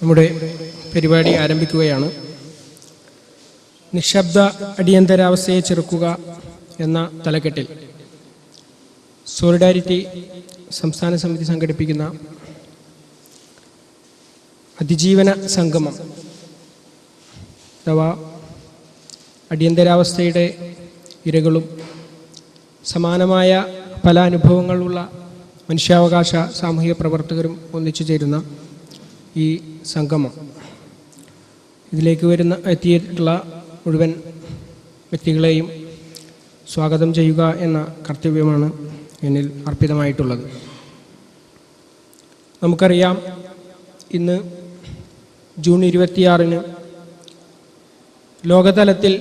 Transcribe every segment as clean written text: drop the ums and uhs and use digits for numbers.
നമ്മുടെ പരിപാടി ആരംഭിക്കുകയാണ്. നിശബ്ദ അടിയന്തരാവസ്ഥയെ ചെറുക്കുക എന്ന തലക്കെട്ടിൽ സോളിഡാരിറ്റി സംസ്ഥാന സമിതി സംഘടിപ്പിക്കുന്ന അതിജീവന സംഗമം അഥവാ അടിയന്തരാവസ്ഥയുടെ ഇരകളും സമാനമായ പല അനുഭവങ്ങളുള്ള മനുഷ്യാവകാശ സാമൂഹിക പ്രവർത്തകരും ഒന്നിച്ചു ചേരുന്ന ഈ സംഗമം ഇതിലേക്ക് എത്തിയിട്ടുള്ള മുഴുവൻ വ്യക്തികളെയും സ്വാഗതം ചെയ്യുക എന്ന കർത്തവ്യമാണ് എന്നിൽ അർപ്പിതമായിട്ടുള്ളത്. നമുക്കറിയാം, ഇന്ന് ജൂൺ 26 ലോകതലത്തിൽ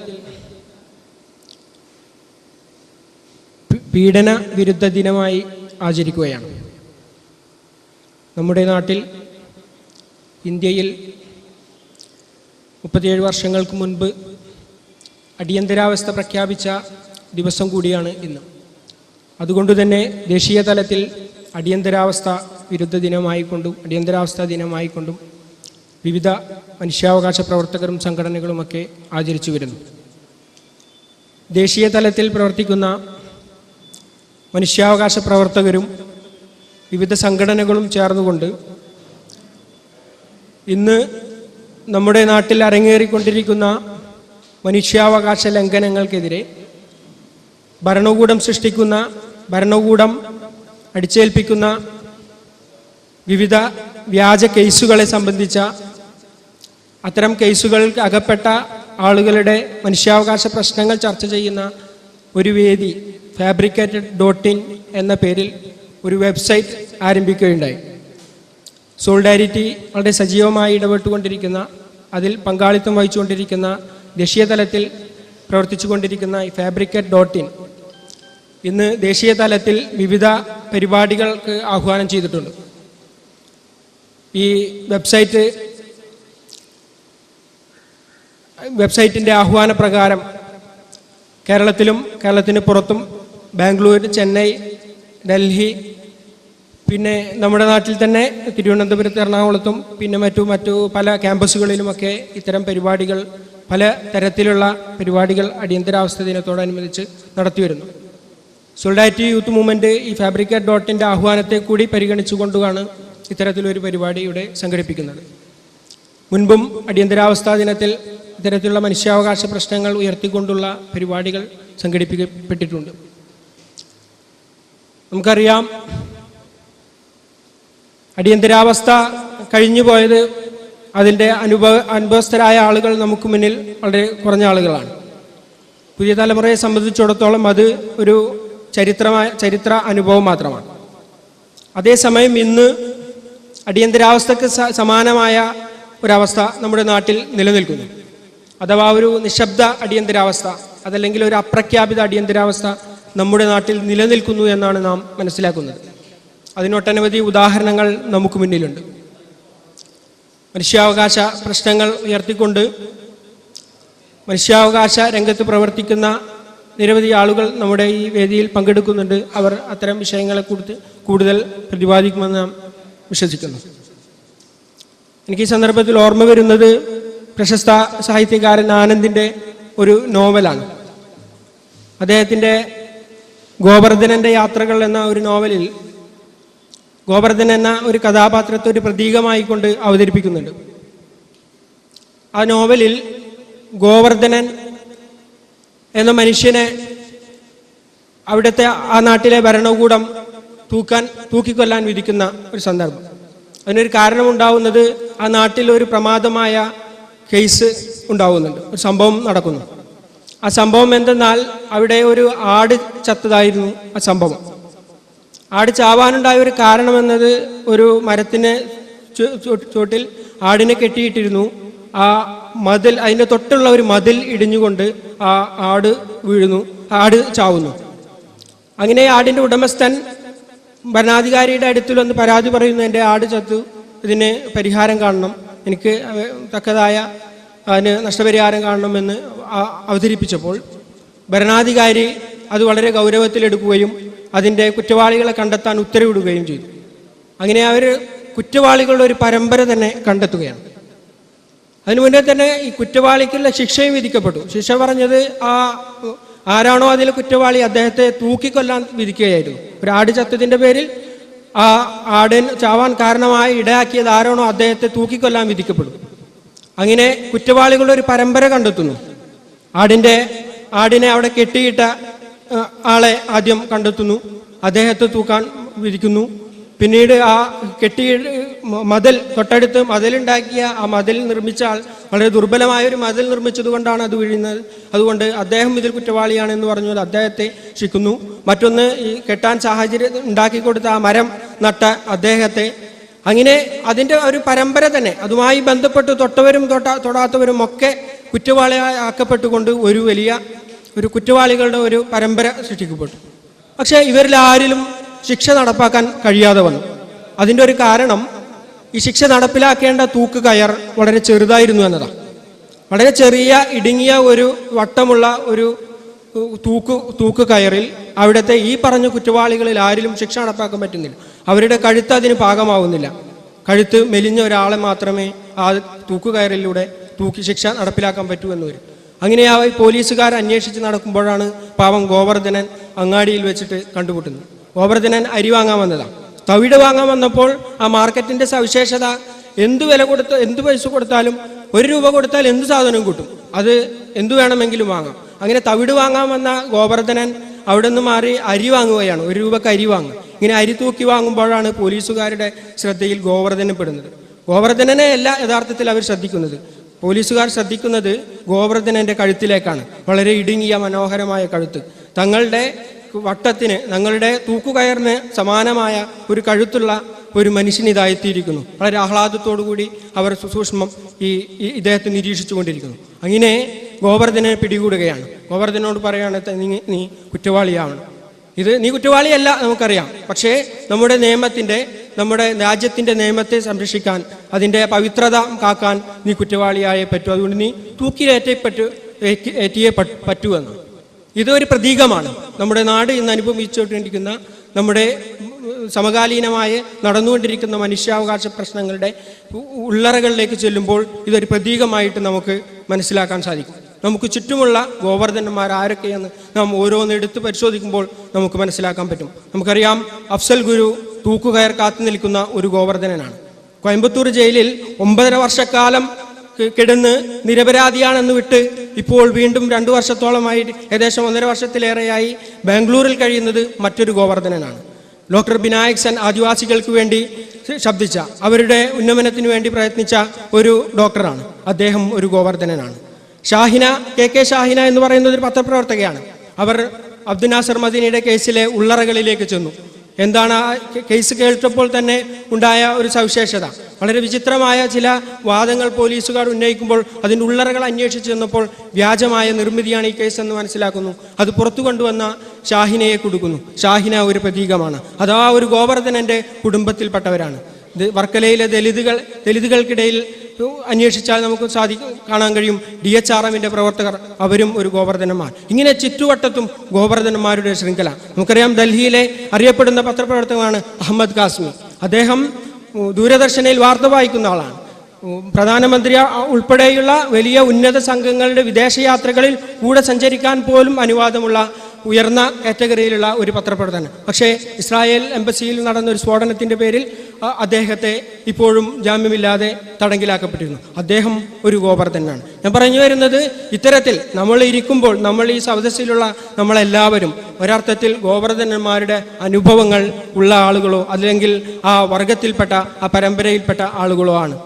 പീഡന വിരുദ്ധ ദിനമായി ആചരിക്കുകയാണ്. നമ്മുടെ നാട്ടിൽ ഇന്ത്യയിൽ 37 വർഷങ്ങൾക്ക് മുൻപ് അടിയന്തരാവസ്ഥ പ്രഖ്യാപിച്ച ദിവസം കൂടിയാണ് ഇന്ന്. അതുകൊണ്ട് തന്നെ ദേശീയ തലത്തിൽ അടിയന്തരാവസ്ഥ വിരുദ്ധ ദിനമായിക്കൊണ്ടും അടിയന്തരാവസ്ഥ ദിനമായിക്കൊണ്ടും വിവിധ മനുഷ്യാവകാശ പ്രവർത്തകരും സംഘടനകളുമൊക്കെ ആചരിച്ചു വരുന്നു. ദേശീയ തലത്തിൽ പ്രവർത്തിക്കുന്ന മനുഷ്യാവകാശ പ്രവർത്തകരും വിവിധ സംഘടനകളും ചേർന്നുകൊണ്ട് ഇന്ന് നമ്മുടെ നാട്ടിൽ അരങ്ങേറിക്കൊണ്ടിരിക്കുന്ന മനുഷ്യാവകാശ ലംഘനങ്ങൾക്കെതിരെ ഭരണകൂടം അടിച്ചേൽപ്പിക്കുന്ന വിവിധ വ്യാജ കേസുകളെ സംബന്ധിച്ച അത്തരം കേസുകൾക്ക് അകപ്പെട്ട ആളുകളുടെ മനുഷ്യാവകാശ പ്രശ്നങ്ങൾ ചർച്ച ചെയ്യുന്ന ഒരു വേദി fabricated.in എന്ന പേരിൽ ഒരു വെബ്സൈറ്റ് ആരംഭിക്കുകയുണ്ടായി. സോളിഡാരിറ്റി വളരെ സജീവമായി ഇടപെട്ടുകൊണ്ടിരിക്കുന്ന, അതിൽ പങ്കാളിത്തം വഹിച്ചുകൊണ്ടിരിക്കുന്ന, ദേശീയ തലത്തിൽ പ്രവർത്തിച്ചു കൊണ്ടിരിക്കുന്ന ഈ fabricated.in ഇന്ന് ദേശീയ തലത്തിൽ വിവിധ പരിപാടികൾക്ക് ആഹ്വാനം ചെയ്തിട്ടുണ്ട്. ഈ വെബ്സൈറ്റിൻ്റെ ആഹ്വാന പ്രകാരം കേരളത്തിലും കേരളത്തിന് പുറത്തും ബാംഗ്ലൂർ, ചെന്നൈ, ഡൽഹി, പിന്നെ നമ്മുടെ നാട്ടിൽ തന്നെ തിരുവനന്തപുരത്ത്, എറണാകുളത്തും പിന്നെ മറ്റു പല ക്യാമ്പസുകളിലുമൊക്കെ ഇത്തരം പരിപാടികൾ, പല തരത്തിലുള്ള പരിപാടികൾ അടിയന്തരാവസ്ഥ ദിനത്തോടനുബന്ധിച്ച് നടത്തിവരുന്നു. സോളിഡാരിറ്റി യൂത്ത് മൂവ്മെൻറ്റ് ഈ fabricated.inൻ്റെ ആഹ്വാനത്തെ കൂടി പരിഗണിച്ചുകൊണ്ടാണ് ഇത്തരത്തിലൊരു പരിപാടി ഇവിടെ സംഘടിപ്പിക്കുന്നത്. മുൻപും അടിയന്തരാവസ്ഥാ ദിനത്തിൽ ഇത്തരത്തിലുള്ള മനുഷ്യാവകാശ പ്രശ്നങ്ങൾ ഉയർത്തിക്കൊണ്ടുള്ള പരിപാടികൾ സംഘടിപ്പിക്കപ്പെട്ടിട്ടുണ്ട്. നമുക്കറിയാം, അടിയന്തരാവസ്ഥ കഴിഞ്ഞു പോയത് അതിൻ്റെ അനുഭവസ്ഥരായ ആളുകൾ നമുക്ക് മുന്നിൽ വളരെ കുറഞ്ഞ ആളുകളാണ്. പുതിയ തലമുറയെ സംബന്ധിച്ചിടത്തോളം അത് ഒരു ചരിത്ര അനുഭവം മാത്രമാണ്. അതേസമയം ഇന്ന് അടിയന്തരാവസ്ഥക്ക് സമാനമായ ഒരവസ്ഥ നമ്മുടെ നാട്ടിൽ നിലനിൽക്കുന്നു. അഥവാ ഒരു നിശബ്ദ അടിയന്തരാവസ്ഥ, അതല്ലെങ്കിൽ ഒരു അപ്രഖ്യാപിത അടിയന്തരാവസ്ഥ നമ്മുടെ നാട്ടിൽ നിലനിൽക്കുന്നു എന്നാണ് നാം മനസ്സിലാക്കുന്നത്. അതിനൊട്ടനവധി ഉദാഹരണങ്ങൾ നമുക്ക് മുന്നിലുണ്ട്. മനുഷ്യാവകാശ പ്രശ്നങ്ങൾ ഉയർത്തിക്കൊണ്ട് മനുഷ്യാവകാശ രംഗത്ത് പ്രവർത്തിക്കുന്ന നിരവധി ആളുകൾ നമ്മുടെ ഈ വേദിയിൽ പങ്കെടുക്കുന്നുണ്ട്. അവർ അത്തരം വിഷയങ്ങളെക്കുറിച്ച് കൂടുതൽ പ്രതിപാദിക്കുമെന്ന് നാം വിശ്വസിക്കുന്നു. എനിക്ക് ഈ സന്ദർഭത്തിൽ ഓർമ്മ വരുന്നത് പ്രശസ്ത സാഹിത്യകാരൻ ആനന്ദിൻ്റെ ഒരു നോവലാണ്. അദ്ദേഹത്തിൻ്റെ ഗോവർദ്ധനൻ്റെ യാത്രകൾ എന്ന ഒരു നോവലിൽ ഗോവർദ്ധൻ എന്ന ഒരു കഥാപാത്രത്തെ ഒരു പ്രതീകമായിക്കൊണ്ട് അവതരിപ്പിക്കുന്നുണ്ട്. ആ നോവലിൽ ഗോവർദ്ധനൻ എന്ന മനുഷ്യനെ അവിടുത്തെ ആ നാട്ടിലെ ഭരണകൂടം തൂക്കിക്കൊല്ലാൻ വിധിക്കുന്ന ഒരു സന്ദർഭം. അതിനൊരു കാരണമുണ്ടാവുന്നത് ആ നാട്ടിൽ ഒരു പ്രമാദമായ കേസ് ഉണ്ടാവുന്നുണ്ട്, ഒരു സംഭവം നടക്കുന്നു. ആ സംഭവം എന്തെന്നാൽ അവിടെ ഒരു ആട് ചത്തതായിരുന്നു ആ സംഭവം. ആട് ചാവാനുണ്ടായ ഒരു കാരണമെന്നത് ഒരു മരത്തിന് ചോട്ടിൽ ആടിനെ കെട്ടിയിട്ടിരുന്നു. ആ മതിൽ, അതിൻ്റെ തൊട്ടുള്ള ഒരു മതിൽ ഇടിഞ്ഞുകൊണ്ട് ആ ആട് വീഴുന്നു, ആട് ചാവുന്നു. അങ്ങനെ ആടിൻ്റെ ഉടമസ്ഥൻ ഭരണാധികാരിയുടെ അടുത്തിൽ വന്ന് പരാതി പറയുന്നു, എൻ്റെ ആട് ചത്തു, ഇതിന് പരിഹാരം കാണണം, എനിക്ക് തക്കതായ അതിന് നഷ്ടപരിഹാരം കാണണമെന്ന് അവതരിപ്പിച്ചപ്പോൾ ഭരണാധികാരി അത് വളരെ ഗൗരവത്തിലെടുക്കുകയും അതിൻ്റെ കുറ്റവാളികളെ കണ്ടെത്താൻ ഉത്തരവിടുകയും ചെയ്തു. അങ്ങനെ അവർ കുറ്റവാളികളുടെ ഒരു പരമ്പര തന്നെ കണ്ടെത്തുകയാണ്. അതിനു മുന്നേ തന്നെ ഈ കുറ്റവാളിക്കുള്ള ശിക്ഷയും വിധിക്കപ്പെട്ടു. ശിക്ഷ പറഞ്ഞത് ആരാണോ അതിൽ കുറ്റവാളി അദ്ദേഹത്തെ തൂക്കിക്കൊല്ലാൻ വിധിക്കുകയായിരുന്നു. ഒരു ആട് ചത്തതിൻ്റെ പേരിൽ ആ ആടിന് ചാവാൻ കാരണമായി ഇടയാക്കിയത് ആരാണോ അദ്ദേഹത്തെ തൂക്കിക്കൊല്ലാൻ വിധിക്കപ്പെടും. അങ്ങനെ കുറ്റവാളികളുടെ ഒരു പരമ്പര കണ്ടെത്തുന്നു. ആടിനെ അവിടെ കെട്ടിയിട്ട ആളെ ആദ്യം കണ്ടെത്തുന്നു, അദ്ദേഹത്തെ തൂക്കാൻ വിധിക്കുന്നു. പിന്നീട് ആ മതിൽ തൊട്ടടുത്ത് മതിലുണ്ടാക്കിയ ആ മതിൽ നിർമ്മിച്ച ആൾ വളരെ ദുർബലമായ ഒരു മതിൽ നിർമ്മിച്ചത് കൊണ്ടാണ് അത് വീഴുന്നത്. അതുകൊണ്ട് അദ്ദേഹം ഇതിൽ കുറ്റവാളിയാണെന്ന് പറഞ്ഞത് അദ്ദേഹത്തെ ശിക്കുന്നു. മറ്റൊന്ന് ഈ കെട്ടാൻ സാഹചര്യം ഉണ്ടാക്കി കൊടുത്ത ആ മരം നട്ട അദ്ദേഹത്തെ. അങ്ങനെ അതിൻ്റെ ഒരു പരമ്പര തന്നെ അതുമായി ബന്ധപ്പെട്ട് തൊട്ടവരും തൊടാത്തവരും ഒക്കെ കുറ്റവാളിയാക്കപ്പെട്ടുകൊണ്ട് ഒരു കുറ്റവാളികളുടെ ഒരു പരമ്പര സൃഷ്ടിക്കപ്പെട്ടു. പക്ഷേ ഇവരിൽ ആരിലും ശിക്ഷ നടപ്പാക്കാൻ കഴിയാതെ വന്നു. അതിൻ്റെ ഒരു കാരണം ഈ ശിക്ഷ നടപ്പിലാക്കേണ്ട തൂക്ക് കയർ വളരെ ചെറുതായിരുന്നു എന്നതാണ്. വളരെ ചെറിയ ഇടുങ്ങിയ ഒരു വട്ടമുള്ള ഒരു തൂക്ക് കയറിൽ അവിടുത്തെ ഈ പറഞ്ഞ കുറ്റവാളികളിൽ ആരിലും ശിക്ഷ നടപ്പാക്കാൻ പറ്റുന്നില്ല. അവരുടെ കഴുത്ത് അതിന് പാകമാവുന്നില്ല. കഴുത്ത് മെലിഞ്ഞ ഒരാളെ മാത്രമേ ആ തൂക്കുകയറിലൂടെ ശിക്ഷ നടപ്പിലാക്കാൻ പറ്റൂ എന്ന് വരും. അങ്ങനെ ആ പോലീസുകാർ അന്വേഷിച്ച് നടക്കുമ്പോഴാണ് പാവം ഗോവർദ്ധനൻ അങ്ങാടിയിൽ വെച്ചിട്ട് കണ്ടുമുട്ടുന്നത്. ഗോവർദ്ധനൻ അരി വാങ്ങാൻ വന്നതാണ്. തവിട് വാങ്ങാൻ വന്നപ്പോൾ ആ മാർക്കറ്റിന്റെ സവിശേഷത എന്ത് പൈസ കൊടുത്താലും 1 രൂപ കൊടുത്താൽ എന്ത് സാധനവും കിട്ടും, അത് എന്തു വേണമെങ്കിലും വാങ്ങാം. അങ്ങനെ തവിട് വാങ്ങാൻ വന്ന ഗോവർദ്ധനൻ അവിടെ നിന്ന് മാറി അരി വാങ്ങുകയാണ്. 1 രൂപക്ക് അരി വാങ്ങും. ഇങ്ങനെ അരി തൂക്കി വാങ്ങുമ്പോഴാണ് പോലീസുകാരുടെ ശ്രദ്ധയിൽ ഗോവർദ്ധനൻ പെടുന്നത്. ഗോവർദ്ധനനെ അല്ല യഥാർത്ഥത്തിൽ അവർ ശ്രദ്ധിക്കുന്നത്. പോലീസുകാർ ശ്രദ്ധിക്കുന്നത് ഗോവർദ്ധനന്റെ കഴുത്തിലേക്കാണ്. വളരെ ഇടുങ്ങിയ മനോഹരമായ കഴുത്ത്. തങ്ങളുടെ വട്ടത്തിന്, തങ്ങളുടെ തൂക്കുകയറിന് സമാനമായ ഒരു കഴുത്തുള്ള ഒരു മനുഷ്യൻ ഇതായെത്തിയിരിക്കുന്നു. വളരെ ആഹ്ലാദത്തോടു കൂടി അവർ സൂക്ഷ്മം ഇദ്ദേഹത്തെ നിരീക്ഷിച്ചു കൊണ്ടിരിക്കുന്നു. അങ്ങനെ ഗോവർദ്ധനെ പിടികൂടുകയാണ്. ഗോവർദ്ധനോട് പറയാണ്, നീ കുറ്റവാളിയാവണം. നീ കുറ്റവാളിയല്ല നമുക്കറിയാം, പക്ഷേ നമ്മുടെ രാജ്യത്തിൻ്റെ നിയമത്തെ സംരക്ഷിക്കാൻ, അതിൻ്റെ പവിത്രത കാക്കാൻ നീ കുറ്റവാളിയായേ പറ്റൂ. അതുകൊണ്ട് നീ തൂക്കിലേറ്റിയേ പറ്റുമെന്ന്. ഇതൊരു പ്രതീകമാണ്. നമ്മുടെ നാട് ഇന്ന് അനുഭവിച്ചുകൊണ്ടിരിക്കുന്ന, നമ്മുടെ സമകാലീനമായി നടന്നുകൊണ്ടിരിക്കുന്ന മനുഷ്യാവകാശ പ്രശ്നങ്ങളുടെ ഉള്ളറകളിലേക്ക് ചെല്ലുമ്പോൾ ഇതൊരു പ്രതീകമായിട്ട് നമുക്ക് മനസ്സിലാക്കാൻ സാധിക്കും. നമുക്ക് ചുറ്റുമുള്ള ഗോവർദ്ധനന്മാർ ആരൊക്കെയെന്ന് നാം ഓരോന്ന് എടുത്ത് പരിശോധിക്കുമ്പോൾ നമുക്ക് മനസ്സിലാക്കാൻ പറ്റും. നമുക്കറിയാം, അഫ്സൽ ഗുരു തൂക്കുകയർ കാത്തു നിൽക്കുന്ന ഒരു ഗോവർദ്ധനനാണ്. കോയമ്പത്തൂർ ജയിലിൽ 9.5 വർഷക്കാലം കിടന്ന് നിരപരാധിയാണെന്ന് വിട്ട് ഇപ്പോൾ വീണ്ടും 2 വർഷത്തോളമായി, ഏകദേശം 1.5 വർഷത്തിലേറെയായി ബാംഗ്ലൂരിൽ കഴിയുന്നത് മറ്റൊരു ഗോവർദ്ധനനാണ്. ഡോക്ടർ ബിനായക് സെൻ ആദിവാസികൾക്ക് വേണ്ടി ശബ്ദിച്ച, അവരുടെ ഉന്നമനത്തിന് വേണ്ടി പ്രയത്നിച്ച ഒരു ഡോക്ടറാണ്. അദ്ദേഹം ഒരു ഗോവർദ്ധനനാണ്. ഷാഹിന, കെ ഷാഹിന എന്ന് പറയുന്നത് ഒരു പത്രപ്രവർത്തകയാണ്. അവർ അബ്ദുൽ നാസർ മദീനയുടെ കേസിലെ ഉള്ളറകളിലേക്ക് ചെന്നു. എന്താണ് ആ കേസ് കേട്ടപ്പോൾ തന്നെ ഉണ്ടായ ഒരു സവിശേഷത? വളരെ വിചിത്രമായ ചില വാദങ്ങൾ പോലീസുകാർ ഉന്നയിക്കുമ്പോൾ അതിൻ്റെ ഉള്ളറകൾ അന്വേഷിച്ച് ചെന്നപ്പോൾ വ്യാജമായ നിർമ്മിതിയാണ് ഈ കേസ് എന്ന് മനസ്സിലാക്കുന്നു. അത് പുറത്തു കൊണ്ടുവന്ന ഷാഹിനയെ കൊടുക്കുന്നു. ഷാഹിന ഒരു പ്രതീകമാണ്. അത് ആ ഒരു ഗോവർദ്ധനന്റെ കുടുംബത്തിൽപ്പെട്ടവരാണ്. വർക്കലയിലെ ദലിതുകൾക്കിടയിൽ അന്വേഷിച്ചാൽ നമുക്ക് കാണാൻ കഴിയും. DHRMന്റെ പ്രവർത്തകർ, അവരും ഒരു ഗോവർദ്ധനന്മാർ. ഇങ്ങനെ ചുറ്റുവട്ടത്തും ഗോവർദ്ധനന്മാരുടെ ശൃംഖല. നമുക്കറിയാം, ഡൽഹിയിലെ അറിയപ്പെടുന്ന പത്രപ്രവർത്തകനാണ് അഹമ്മദ് കാസ്മി. അദ്ദേഹം ദൂരദർശനിൽ വാർത്ത വായിക്കുന്ന ആളാണ്. പ്രധാനമന്ത്രി ഉൾപ്പെടെയുള്ള വലിയ ഉന്നത സംഘങ്ങളുടെ വിദേശയാത്രകളിൽ കൂടെ സഞ്ചരിക്കാൻ പോലും അനുവാദമുള്ള ഉയർന്ന കാറ്റഗറിയിലുള്ള ഒരു പത്രപ്രവർത്തകൻ. പക്ഷേ ഇസ്രായേൽ എംബസിയിൽ നടന്ന ഒരു സ്ഫോടനത്തിൻ്റെ പേരിൽ അദ്ദേഹത്തെ ഇപ്പോഴും ജാമ്യമില്ലാതെ തടങ്കിലാക്കപ്പെട്ടിരുന്നു. അദ്ദേഹം ഒരു ഗോവർദ്ധനാണ്. ഞാൻ പറഞ്ഞു വരുന്നത്, ഇത്തരത്തിൽ നമ്മൾ ഇരിക്കുമ്പോൾ, നമ്മൾ ഈ സദസ്സിലുള്ള നമ്മളെല്ലാവരും ഒരർത്ഥത്തിൽ ഗോവർദ്ധനന്മാരുടെ അനുഭവങ്ങൾ ഉള്ള ആളുകളോ അല്ലെങ്കിൽ ആ വർഗത്തിൽപ്പെട്ട, ആ പരമ്പരയിൽപ്പെട്ട ആളുകളോ ആണ്.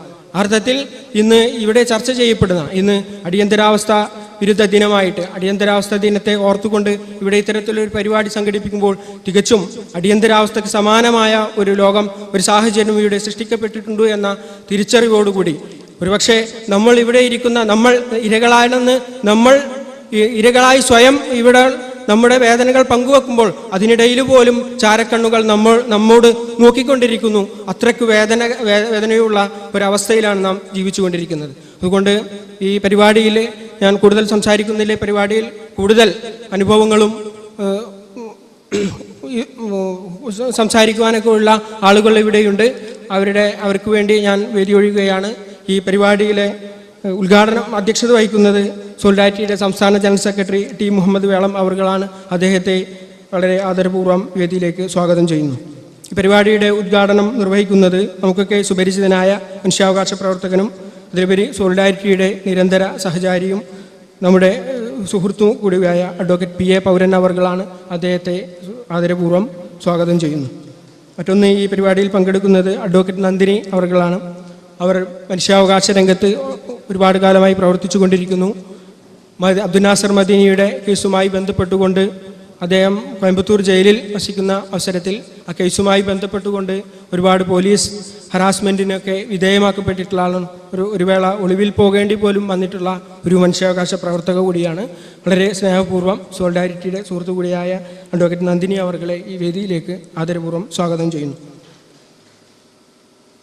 അർത്ഥത്തിൽ ഇന്ന് ഇവിടെ ചർച്ച ചെയ്യപ്പെടുന്ന, ഇന്ന് അടിയന്തരാവസ്ഥ വിരുദ്ധ ദിനമായിട്ട്, അടിയന്തരാവസ്ഥ ദിനത്തെ ഓർത്തുകൊണ്ട് ഇവിടെ ഇത്തരത്തിലൊരു പരിപാടി സംഘടിപ്പിക്കുമ്പോൾ തികച്ചും അടിയന്തരാവസ്ഥയ്ക്ക് സമാനമായ ഒരു ലോകം, ഒരു സാഹചര്യം ഇവിടെ സൃഷ്ടിക്കപ്പെട്ടിട്ടുണ്ട് എന്ന തിരിച്ചറിവോടുകൂടി ഒരുപക്ഷെ നമ്മൾ ഇവിടെ ഇരിക്കുന്ന, നമ്മൾ ഇരകളായി സ്വയം ഇവിടെ നമ്മുടെ വേദനകൾ പങ്കുവെക്കുമ്പോൾ അതിനിടയിൽ പോലും ചാരക്കണ്ണുകൾ നമ്മോട് നോക്കിക്കൊണ്ടിരിക്കുന്നു. അത്രയ്ക്ക് വേദനയുള്ള ഒരവസ്ഥയിലാണ് നാം ജീവിച്ചുകൊണ്ടിരിക്കുന്നത്. അതുകൊണ്ട് ഈ പരിപാടിയിൽ ഞാൻ കൂടുതൽ സംസാരിക്കുന്നില്ല. പരിപാടിയിൽ കൂടുതൽ അനുഭവങ്ങളും സംസാരിക്കുവാനൊക്കെ ഉള്ള ആളുകൾ ഇവിടെയുണ്ട്. അവർക്ക് വേണ്ടി ഞാൻ വേദിയൊഴിയുകയാണ്. ഈ പരിപാടിയിലെ അധ്യക്ഷത വഹിക്കുന്നത് സോളിഡാരിറ്റിയുടെ സംസ്ഥാന ജനറൽ സെക്രട്ടറി ടി മുഹമ്മദ് വേളം അവർകളാണ്. അദ്ദേഹത്തെ വളരെ ആദരപൂർവ്വം വേദിയിലേക്ക് സ്വാഗതം ചെയ്യുന്നു. ഈ പരിപാടിയുടെ ഉദ്ഘാടനം നിർവഹിക്കുന്നത് നമുക്കൊക്കെ സുപരിചിതനായ മനുഷ്യാവകാശ പ്രവർത്തകനും അതിലുപരി സോളിഡാരിറ്റിയുടെ നിരന്തര സഹചാരിയും നമ്മുടെ സുഹൃത്തും കൂടിയായ അഡ്വക്കേറ്റ് പി എ പൗരൻ അവർകളാണ്. അദ്ദേഹത്തെ ആദരപൂർവ്വം സ്വാഗതം ചെയ്യുന്നു. മറ്റൊന്ന്, ഈ പരിപാടിയിൽ പങ്കെടുക്കുന്നത് അഡ്വക്കേറ്റ് നന്ദിനി അവർകളാണ്. അവർ മനുഷ്യാവകാശ രംഗത്ത് ഒരുപാട് കാലമായി പ്രവർത്തിച്ചു കൊണ്ടിരിക്കുന്നു. അബ്ദുൽ നാസർ മദീനിയുടെ കേസുമായി ബന്ധപ്പെട്ടുകൊണ്ട് അദ്ദേഹം കോയമ്പത്തൂർ ജയിലിൽ വസിക്കുന്ന അവസരത്തിൽ ആ കേസുമായി ബന്ധപ്പെട്ടുകൊണ്ട് ഒരുപാട് പോലീസ് ഹറാസ്മെൻറ്റിനൊക്കെ വിധേയമാക്കപ്പെട്ടിട്ടുള്ള ആളാണ്. ഒരു വേള ഒളിവിൽ പോകേണ്ടി പോലും വന്നിട്ടുള്ള ഒരു മനുഷ്യാവകാശ പ്രവർത്തക കൂടിയാണ്. വളരെ സ്നേഹപൂർവ്വം സോളിഡാരിറ്റിയുടെ സുഹൃത്തു കൂടിയായ അഡ്വക്കേറ്റ് നന്ദിനി അവർകളെ ഈ വേദിയിലേക്ക് ആദരപൂർവ്വം സ്വാഗതം ചെയ്യുന്നു.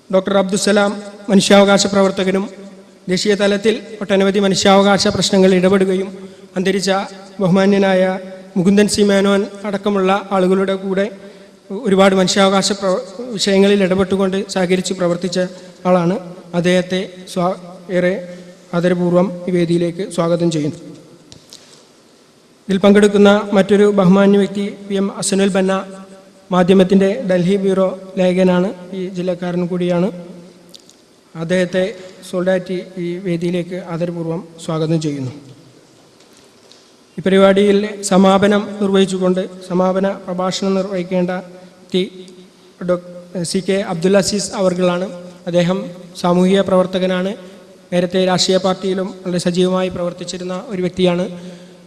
ഡോക്ടർ അബ്ദുസലാം മനുഷ്യാവകാശ പ്രവർത്തകനും ദേശീയ തലത്തിൽ ഒട്ടനവധി മനുഷ്യാവകാശ പ്രശ്നങ്ങളിൽ ഇടപെടുകയും അന്തരിച്ച ബഹുമാന്യനായ മുകുന്ദൻ സി മേനോൻ അടക്കമുള്ള ആളുകളുടെ കൂടെ ഒരുപാട് മനുഷ്യാവകാശ വിഷയങ്ങളിൽ ഇടപെട്ടുകൊണ്ട് സഹകരിച്ച് പ്രവർത്തിച്ച ആളാണ്. അദ്ദേഹത്തെ ഏറെ ആദരപൂർവ്വം ഈ വേദിയിലേക്ക് സ്വാഗതം ചെയ്യുന്നു. ഇതിൽ പങ്കെടുക്കുന്ന മറ്റൊരു ബഹുമാന്യ വ്യക്തി പി എം അസനുൽ ബന്ന, മാധ്യമത്തിൻ്റെ ഡൽഹി ബ്യൂറോ ലേഖകനാണ്, ഈ ജില്ലക്കാരൻ കൂടിയാണ്. അദ്ദേഹത്തെ സോളിഡാരിറ്റി ഈ വേദിയിലേക്ക് ആദരപൂർവ്വം സ്വാഗതം ചെയ്യുന്നു. ഈ പരിപാടിയിൽ സമാപനം നിർവഹിച്ചുകൊണ്ട് സമാപന പ്രഭാഷണം നിർവഹിക്കേണ്ട സി കെ അബ്ദുൽ അസീസ് അവർകളാണ്. അദ്ദേഹം സാമൂഹിക പ്രവർത്തകനാണ്. നേരത്തെ രാഷ്ട്രീയ പാർട്ടിയിലും വളരെ സജീവമായി പ്രവർത്തിച്ചിരുന്ന ഒരു വ്യക്തിയാണ്.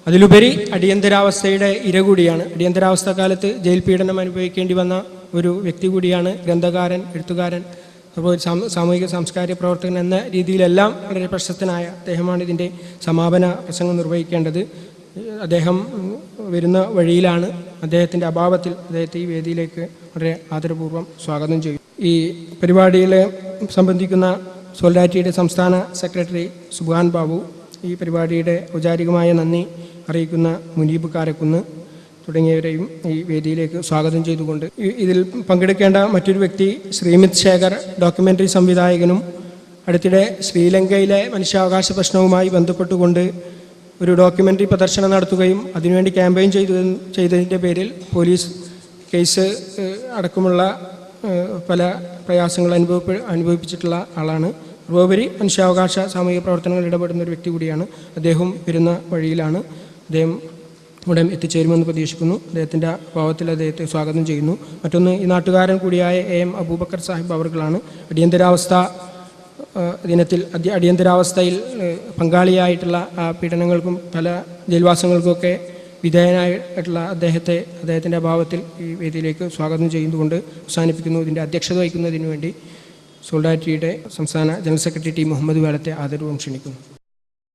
അതിലുപരി അടിയന്തരാവസ്ഥയുടെ ഇര കൂടിയാണ്. അടിയന്തരാവസ്ഥ കാലത്ത് ജയിൽ പീഡനം അനുഭവിക്കേണ്ടി വന്ന ഒരു വ്യക്തി കൂടിയാണ്. ഗ്രന്ഥകാരൻ, എഴുത്തുകാരൻ, അതുപോലെ സാമൂഹിക സാംസ്കാരിക പ്രവർത്തകൻ എന്ന രീതിയിലെല്ലാം വളരെ പ്രശസ്തനായ അദ്ദേഹമാണ് ഇതിൻ്റെ സമാപന പ്രസംഗം നിർവഹിക്കേണ്ടത്. അദ്ദേഹം വരുന്ന വഴിയിലാണ്. അദ്ദേഹത്തിൻ്റെ അഭാവത്തിൽ അദ്ദേഹത്തെ ഈ വേദിയിലേക്ക് വളരെ ആദരപൂർവ്വം സ്വാഗതം ചെയ്യും. ഈ പരിപാടിയിൽ സംബന്ധിക്കുന്ന സോളിഡാരിറ്റിയുടെ സംസ്ഥാന സെക്രട്ടറി സുബ്ഹാൻ ബാബു, ഈ പരിപാടിയുടെ ഔപചാരികമായ നന്ദി അറിയിക്കുന്ന മുനീബ് കാരക്കുന്ന് തുടങ്ങിയവരെയും ഈ വേദിയിലേക്ക് സ്വാഗതം ചെയ്തുകൊണ്ട് ഇതിൽ പങ്കെടുക്കേണ്ട മറ്റൊരു വ്യക്തി ശ്രീമിത് ശേഖർ, ഡോക്യുമെൻ്ററി സംവിധായകനും അടുത്തിടെ ശ്രീലങ്കയിലെ മനുഷ്യാവകാശ പ്രശ്നവുമായി ബന്ധപ്പെട്ടുകൊണ്ട് ഒരു ഡോക്യുമെൻ്ററി പ്രദർശനം നടത്തുകയും അതിനുവേണ്ടി ക്യാമ്പയിൻ ചെയ്തതിൻ്റെ പേരിൽ പോലീസ് കേസ് അടക്കമുള്ള പല പ്രയാസങ്ങൾ അനുഭവിപ്പിച്ചിട്ടുള്ള ആളാണ്. സർവോപരി മനുഷ്യാവകാശ സാമൂഹിക പ്രവർത്തനങ്ങളിൽ ഇടപെടുന്ന ഒരു വ്യക്തി കൂടിയാണ്. അദ്ദേഹം വരുന്ന വഴിയിലാണ്. അദ്ദേഹം ഇവിടെ എത്തിച്ചേരുമെന്ന് പ്രതീക്ഷിക്കുന്നു. അദ്ദേഹത്തിൻ്റെ അഭാവത്തിൽ അദ്ദേഹത്തെ സ്വാഗതം ചെയ്യുന്നു. മറ്റൊന്ന്, ഈ നാട്ടുകാരൻ കൂടിയായ എ എം അബൂബക്കർ സാഹിബ് അവർകളാണ്. അടിയന്തരാവസ്ഥയിൽ പങ്കാളിയായിട്ടുള്ള പീഡനങ്ങൾക്കും പല ജയിൽവാസങ്ങൾക്കുമൊക്കെ വിധേയനായിട്ടുള്ള അദ്ദേഹത്തിൻ്റെ അഭാവത്തിൽ ഈ വേദിയിലേക്ക് സ്വാഗതം ചെയ്യുന്നതുകൊണ്ട് അവസാനിപ്പിക്കുന്നു. ഇതിൻ്റെ അധ്യക്ഷത വഹിക്കുന്നതിന് വേണ്ടി സോളിഡാരിറ്റിയുടെ സംസ്ഥാന ജനറൽ സെക്രട്ടറി ടി മുഹമ്മദ് വേളത്തെ ആദരവും ക്ഷണിക്കുന്നു.